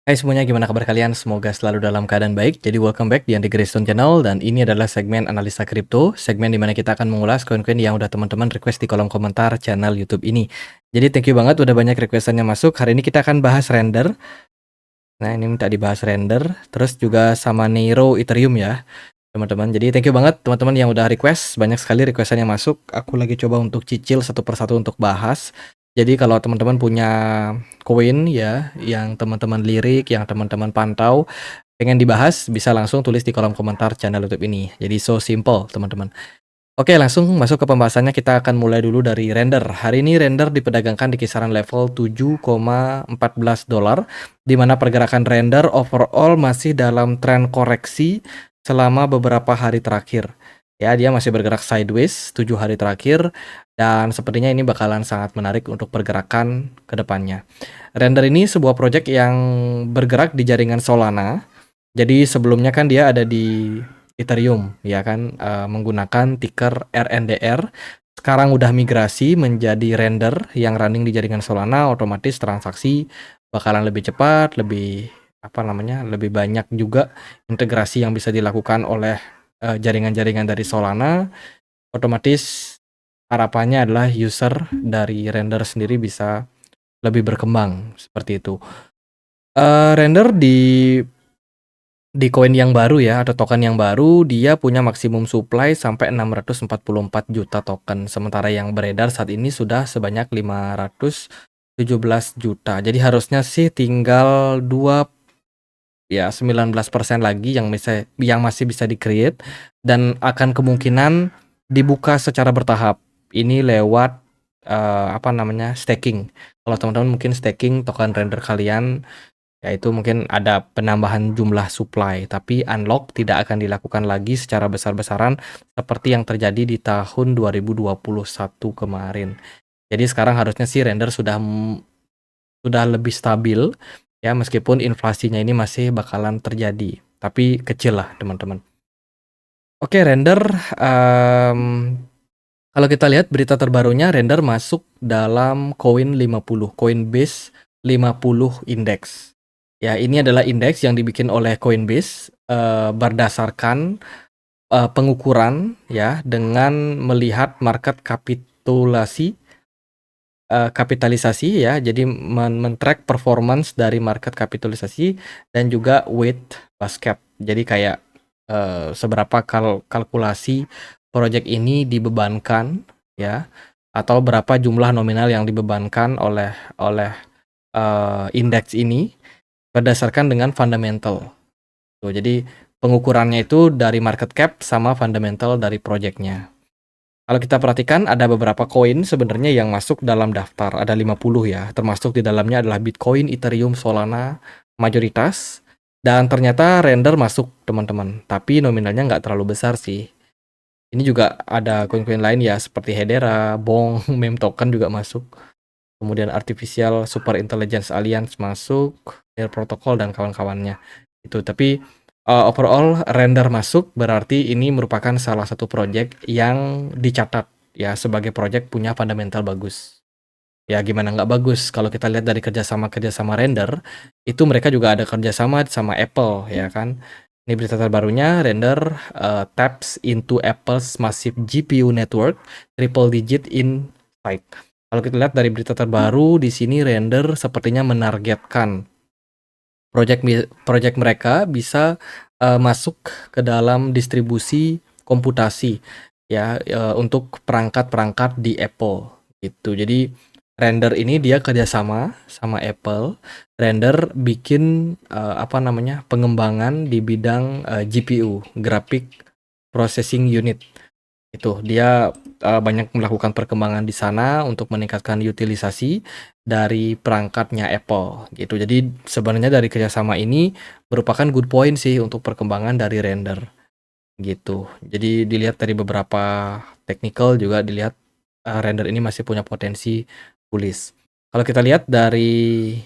Hai semuanya, gimana kabar kalian? Semoga selalu dalam keadaan baik. Jadi welcome back di Andy Greystone Channel dan ini adalah segmen analisa kripto, segmen dimana kita akan mengulas koin-koin yang udah teman-teman request di kolom komentar channel YouTube ini. Jadi thank you banget udah banyak requestannya masuk. Hari ini kita akan bahas render. Nah ini minta dibahas render, terus juga sama Nero Ethereum ya teman-teman. Jadi thank you banget teman-teman yang udah request, banyak sekali requestannya masuk. Aku lagi coba untuk cicil satu persatu untuk bahas. Jadi kalau teman-teman punya koin ya, yang teman-teman lirik, yang teman-teman pantau, pengen dibahas, bisa langsung tulis di kolom komentar channel YouTube ini. Jadi so simple teman-teman. Oke, langsung masuk ke pembahasannya. Kita akan mulai dulu dari render. Hari ini render diperdagangkan di kisaran level 7,14 dolar, di mana pergerakan render overall masih dalam tren koreksi selama beberapa hari terakhir. Ya, dia masih bergerak sideways 7 hari terakhir, dan sepertinya ini bakalan sangat menarik untuk pergerakan ke depannya. Render ini sebuah project yang bergerak di jaringan Solana. Jadi sebelumnya kan dia ada di Ethereum, ya kan, menggunakan ticker RNDR. Sekarang udah migrasi menjadi render yang running di jaringan Solana, otomatis transaksi bakalan lebih cepat, lebih lebih banyak juga integrasi yang bisa dilakukan oleh jaringan-jaringan dari Solana. Otomatis harapannya adalah user dari render sendiri bisa lebih berkembang seperti itu. Render di koin yang baru ya, atau token yang baru, dia punya maksimum supply sampai 644 juta token. Sementara yang beredar saat ini sudah sebanyak 517 juta. Jadi harusnya sih tinggal 19% lagi yang masih bisa di-create dan akan kemungkinan dibuka secara bertahap. Ini lewat staking. Kalau teman-teman mungkin staking token render kalian, yaitu mungkin ada penambahan jumlah supply, tapi unlock tidak akan dilakukan lagi secara besar-besaran seperti yang terjadi di tahun 2021 kemarin. Jadi sekarang harusnya sih render sudah lebih stabil ya, meskipun inflasinya ini masih bakalan terjadi, tapi kecil lah teman-teman. Oke, render, kalau kita lihat berita terbarunya, render masuk dalam Coinbase 50 Index. Ya, ini adalah indeks yang dibikin oleh Coinbase berdasarkan pengukuran ya, dengan melihat market kapitalisasi ya. Jadi men-track performance dari market kapitalisasi dan juga weight basket. Jadi kayak seberapa kalkulasi project ini dibebankan ya, atau berapa jumlah nominal yang dibebankan oleh indeks ini berdasarkan dengan fundamental. Tuh, jadi pengukurannya itu dari market cap sama fundamental dari projectnya. Kalau kita perhatikan ada beberapa koin sebenarnya yang masuk dalam daftar, ada 50 ya, termasuk di dalamnya adalah Bitcoin, Ethereum, Solana, mayoritas. Dan ternyata render masuk teman-teman, tapi nominalnya nggak terlalu besar sih. Ini juga ada koin-koin lain ya, seperti Hedera, Bong, meme token juga masuk. Kemudian Artificial Super Intelligence Alliance masuk, Air Protocol dan kawan-kawannya. Itu, tapi overall render masuk berarti ini merupakan salah satu project yang dicatat ya sebagai project punya fundamental bagus. Ya gimana nggak bagus kalau kita lihat dari kerjasama render, itu mereka juga ada kerjasama sama Apple ya kan. Ini berita terbarunya, render taps into Apple's massive GPU network, triple digit in size. Kalau kita lihat dari berita terbaru di sini, render sepertinya menargetkan project mereka bisa masuk ke dalam distribusi komputasi ya, untuk perangkat-perangkat di Apple gitu. Jadi render ini dia kerjasama sama Apple. Render bikin pengembangan di bidang GPU, Graphic Processing Unit. Itu dia banyak melakukan perkembangan di sana untuk meningkatkan utilisasi dari perangkatnya Apple gitu. Jadi sebenarnya dari kerjasama ini merupakan good point sih untuk perkembangan dari render gitu. Jadi dilihat dari beberapa technical juga dilihat render ini masih punya potensi bullish. Kalau kita lihat dari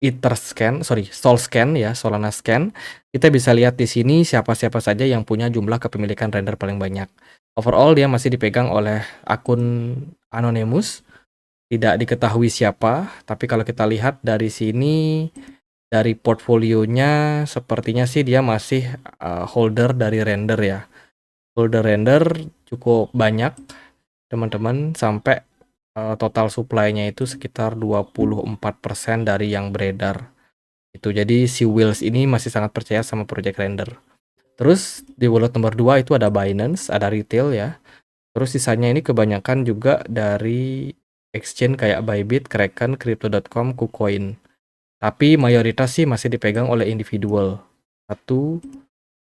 Solscan ya, Solana Scan, kita bisa lihat di sini siapa-siapa saja yang punya jumlah kepemilikan render paling banyak. Overall dia masih dipegang oleh akun anonymous, tidak diketahui siapa, tapi kalau kita lihat dari sini dari portfolionya sepertinya sih dia masih holder dari render ya. Holder render cukup banyak teman-teman, sampai total supply-nya itu sekitar 24% dari yang beredar. Itu jadi si Wheels ini masih sangat percaya sama project render. Terus di wallet nomor 2 itu ada Binance, ada retail ya. Terus sisanya ini kebanyakan juga dari exchange kayak Bybit, Kraken, Crypto.com, KuCoin. Tapi mayoritas sih masih dipegang oleh individual. 1,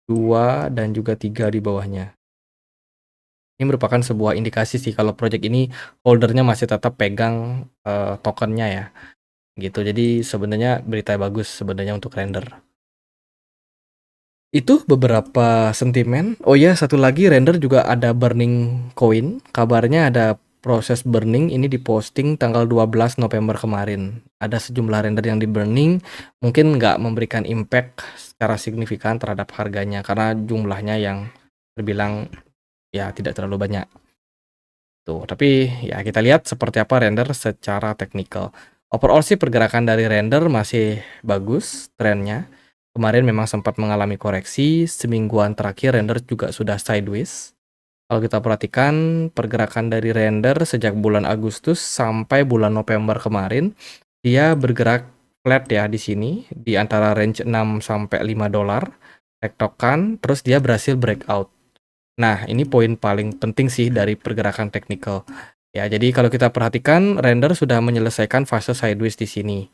2, dan juga 3 di bawahnya. Ini merupakan sebuah indikasi sih kalau project ini holdernya masih tetap pegang tokennya ya. Gitu. Jadi sebenarnya berita bagus sebenarnya untuk render. Itu beberapa sentimen. Oh ya, satu lagi render juga ada burning coin. Kabarnya ada proses burning ini diposting tanggal 12 November kemarin. Ada sejumlah render yang di burning, mungkin nggak memberikan impact secara signifikan terhadap harganya karena jumlahnya yang terbilang ya tidak terlalu banyak. Tuh, tapi ya kita lihat seperti apa render secara teknikal. Overall sih pergerakan dari render masih bagus trennya. Kemarin memang sempat mengalami koreksi, semingguan terakhir render juga sudah sideways. Kalau kita perhatikan pergerakan dari render sejak bulan Agustus sampai bulan November kemarin, dia bergerak flat ya di sini di antara range 6 sampai 5 dolar, tektokan, terus dia berhasil breakout. Nah, ini poin paling penting sih dari pergerakan teknikal. Ya, jadi kalau kita perhatikan render sudah menyelesaikan fase sideways di sini.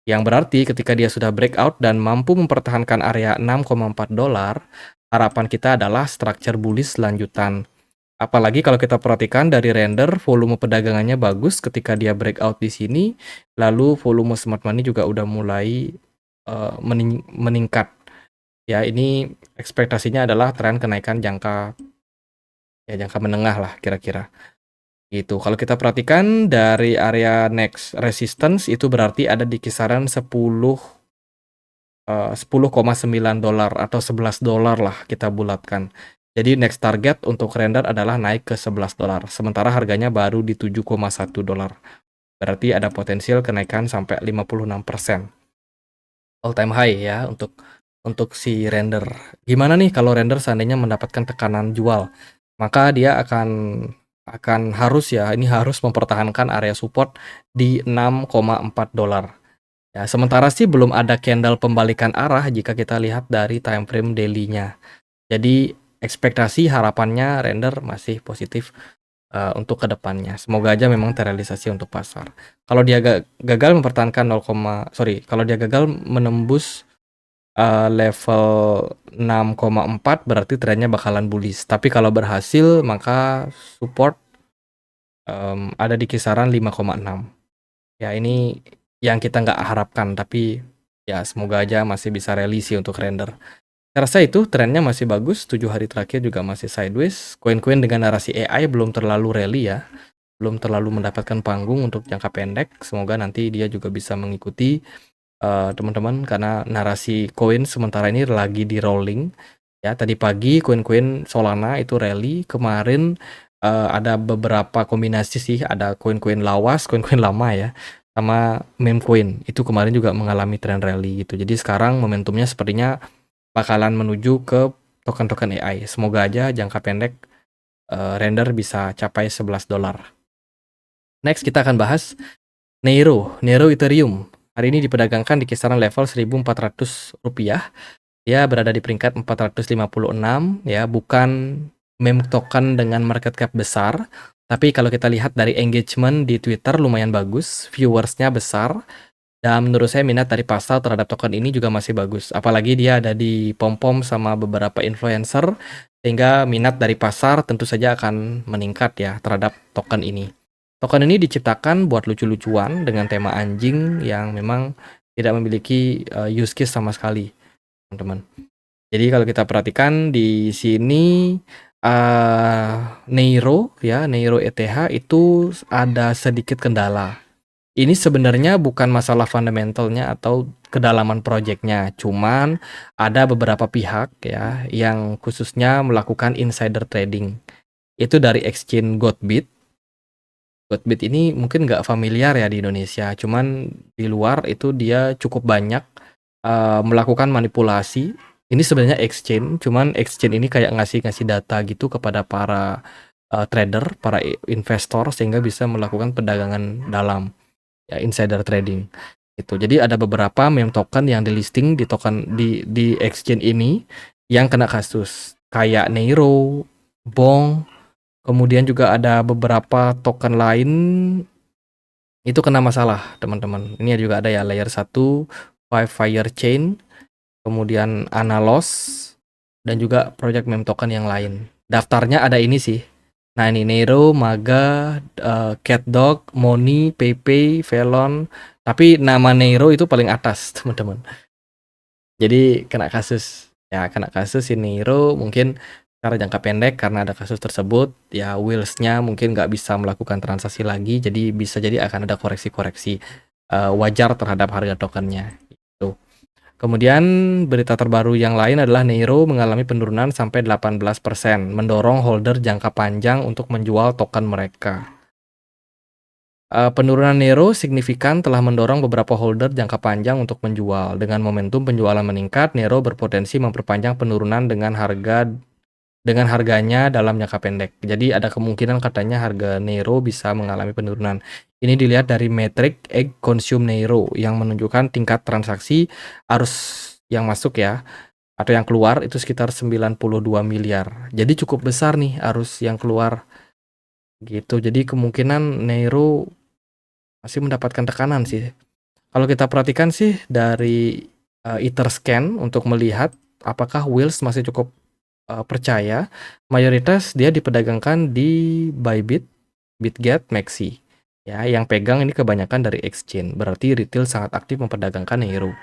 Yang berarti ketika dia sudah breakout dan mampu mempertahankan area 6,4 dolar, harapan kita adalah structure bullish lanjutan. Apalagi kalau kita perhatikan dari render, volume perdagangannya bagus ketika dia breakout di sini, lalu volume smart money juga udah mulai meningkat. Ya, ini ekspektasinya adalah tren kenaikan jangka menengah lah kira-kira. Gitu. Kalau kita perhatikan dari area next resistance itu berarti ada di kisaran 10,9 dolar atau 11 dolar lah kita bulatkan. Jadi next target untuk render adalah naik ke 11 dolar. Sementara harganya baru di 7,1 dolar. Berarti ada potensial kenaikan sampai 56%. All time high ya untuk si render. Gimana nih kalau render seandainya mendapatkan tekanan jual? Maka dia akan harus mempertahankan area support di 6,4 dolar. Ya, sementara sih belum ada candle pembalikan arah jika kita lihat dari time frame daily-nya. Jadi ekspektasi harapannya render masih positif untuk kedepannya. Semoga aja memang terrealisasi untuk pasar. Kalau dia gagal mempertahankan kalau dia gagal menembus level 6,4 berarti trennya bakalan bullish. Tapi kalau berhasil maka support ada di kisaran 5,6. Ya ini yang kita nggak harapkan, tapi ya semoga aja masih bisa rally sih untuk render. Saya rasa itu trennya masih bagus, 7 hari terakhir juga masih sideways. Koin-koin dengan narasi AI belum terlalu rally ya, belum terlalu mendapatkan panggung untuk jangka pendek. Semoga nanti dia juga bisa mengikuti teman-teman karena narasi koin sementara ini lagi di rolling. Ya, tadi pagi koin-koin Solana itu rally, kemarin ada beberapa kombinasi sih, ada koin-koin lawas, koin-koin lama ya, sama meme coin. Itu kemarin juga mengalami tren rally gitu. Jadi sekarang momentumnya sepertinya bakalan menuju ke token-token AI. Semoga aja jangka pendek render bisa capai 11 dolar. Next kita akan bahas Neiro Ethereum. Hari ini diperdagangkan di kisaran level 1.400 rupiah. Dia berada di peringkat 456 ya, bukan meme token dengan market cap besar. Tapi kalau kita lihat dari engagement di Twitter lumayan bagus, viewersnya besar. Dan menurut saya minat dari pasar terhadap token ini juga masih bagus. Apalagi dia ada di pom-pom sama beberapa influencer, sehingga minat dari pasar tentu saja akan meningkat ya terhadap token ini. Token ini diciptakan buat lucu-lucuan dengan tema anjing yang memang tidak memiliki use case sama sekali, teman-teman. Jadi kalau kita perhatikan di sini Neiro ETH itu ada sedikit kendala. Ini sebenarnya bukan masalah fundamentalnya atau kedalaman proyeknya, cuman ada beberapa pihak ya yang khususnya melakukan insider trading. Itu dari exchange Godbit. Godbit ini mungkin nggak familiar ya di Indonesia, cuman di luar itu dia cukup banyak melakukan manipulasi. Ini sebenarnya exchange, cuman exchange ini kayak ngasih data gitu kepada para trader, para investor sehingga bisa melakukan perdagangan dalam, ya insider trading. Itu. Jadi ada beberapa meme token yang di-listing di token di exchange ini yang kena kasus. Kayak Neiro, Bong, kemudian juga ada beberapa token lain itu kena masalah, teman-teman. Ini juga ada ya layer 1, Fire Chain, kemudian Analos, dan juga project meme token yang lain. Daftarnya ada ini sih. Nah ini Nero, Maga, CatDog, Moni, PayPay, Velon. Tapi nama Nero itu paling atas, teman-teman. Jadi kena kasus. Ya kena kasus si Nero mungkin secara jangka pendek karena ada kasus tersebut. Ya wheels-nya mungkin nggak bisa melakukan transaksi lagi. Jadi bisa jadi akan ada koreksi-koreksi wajar terhadap harga tokennya. Gitu. Kemudian berita terbaru yang lain adalah Neiro mengalami penurunan sampai 18%, mendorong holder jangka panjang untuk menjual token mereka. Penurunan Neiro signifikan telah mendorong beberapa holder jangka panjang untuk menjual. Dengan momentum penjualan meningkat, Neiro berpotensi memperpanjang penurunan dengan harganya dalam jangka pendek. Jadi ada kemungkinan katanya harga Neiro bisa mengalami penurunan. Ini dilihat dari metrik Egg Consume Neiro yang menunjukkan tingkat transaksi arus yang masuk ya atau yang keluar itu sekitar 92 miliar. Jadi cukup besar nih arus yang keluar gitu. Jadi kemungkinan Neiro masih mendapatkan tekanan sih. Kalau kita perhatikan sih dari Etherscan untuk melihat apakah Wheels masih cukup percaya, mayoritas dia diperdagangkan di Bybit, Bitget, Maxi. Ya, yang pegang ini kebanyakan dari exchange. Berarti retail sangat aktif memperdagangkan Neiro.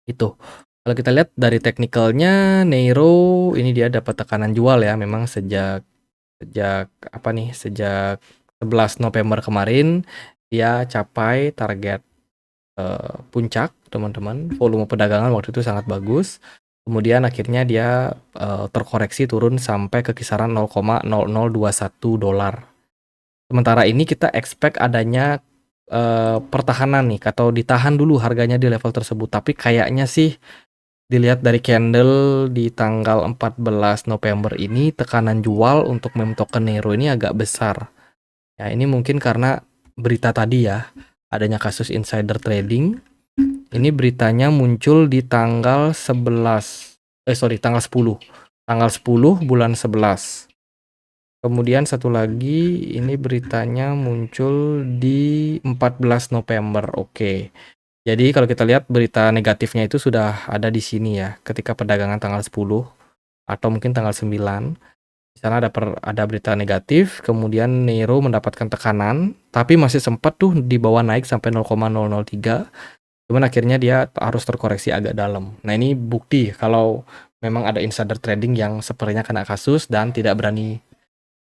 Itu. Kalau kita lihat dari teknikalnya, Neiro ini dia dapat tekanan jual ya. Memang sejak 11 November kemarin dia capai target puncak, teman-teman. Volume perdagangan waktu itu sangat bagus. Kemudian akhirnya dia terkoreksi turun sampai ke kisaran 0,0021 dolar. Sementara ini kita expect adanya pertahanan nih atau ditahan dulu harganya di level tersebut. Tapi kayaknya sih dilihat dari candle di tanggal 14 November ini tekanan jual untuk meme token Neiro ini agak besar. Ya, ini mungkin karena berita tadi ya, adanya kasus insider trading. Ini beritanya muncul di tanggal 10. Tanggal 10 bulan 11. Kemudian satu lagi ini beritanya muncul di 14 November. Oke. Jadi kalau kita lihat berita negatifnya itu sudah ada di sini ya, ketika perdagangan tanggal 10 atau mungkin tanggal 9. Di sana ada berita negatif, kemudian Neiro mendapatkan tekanan, tapi masih sempat tuh di bawah naik sampai 0,003. Cuman akhirnya dia harus terkoreksi agak dalam. Nah ini bukti kalau memang ada insider trading yang sepertinya kena kasus dan tidak berani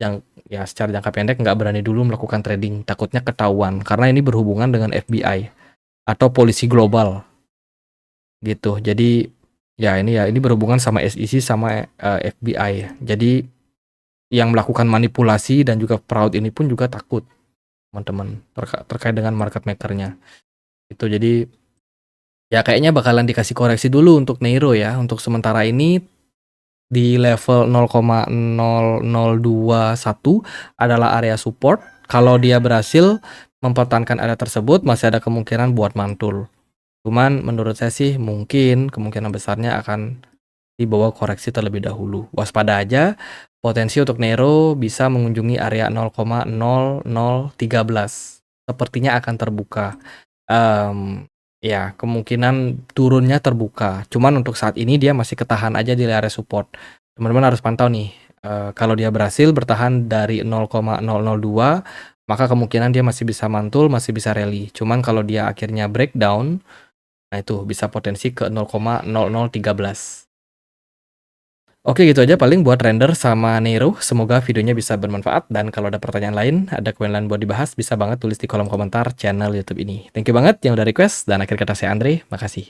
yang ya secara jangka pendek nggak berani dulu melakukan trading, takutnya ketahuan karena ini berhubungan dengan FBI atau polisi global gitu. Jadi ya ini berhubungan sama SEC sama FBI. Jadi yang melakukan manipulasi dan juga fraud ini pun juga takut, teman-teman, terkait dengan market makernya. Itu jadi ya kayaknya bakalan dikasih koreksi dulu untuk Neiro ya. Untuk sementara ini di level 0,0021 adalah area support. Kalau dia berhasil mempertahankan area tersebut, masih ada kemungkinan buat mantul. Cuman menurut saya sih mungkin kemungkinan besarnya akan dibawa koreksi terlebih dahulu. Waspada aja, potensi untuk Neiro bisa mengunjungi area 0,0013. Sepertinya akan terbuka. Ya, kemungkinan turunnya terbuka. Cuman untuk saat ini dia masih ketahan aja di area support. Teman-teman harus pantau nih. Kalau dia berhasil bertahan dari 0,002, maka kemungkinan dia masih bisa mantul, masih bisa rally. Cuman kalau dia akhirnya breakdown, nah itu bisa potensi ke 0,0013. Oke gitu aja paling buat render sama Neiro. Semoga videonya bisa bermanfaat. Dan kalau ada pertanyaan lain, ada komen lain buat dibahas, bisa banget tulis di kolom komentar channel YouTube ini. Thank you banget yang udah request. Dan akhir kata saya Andre, makasih.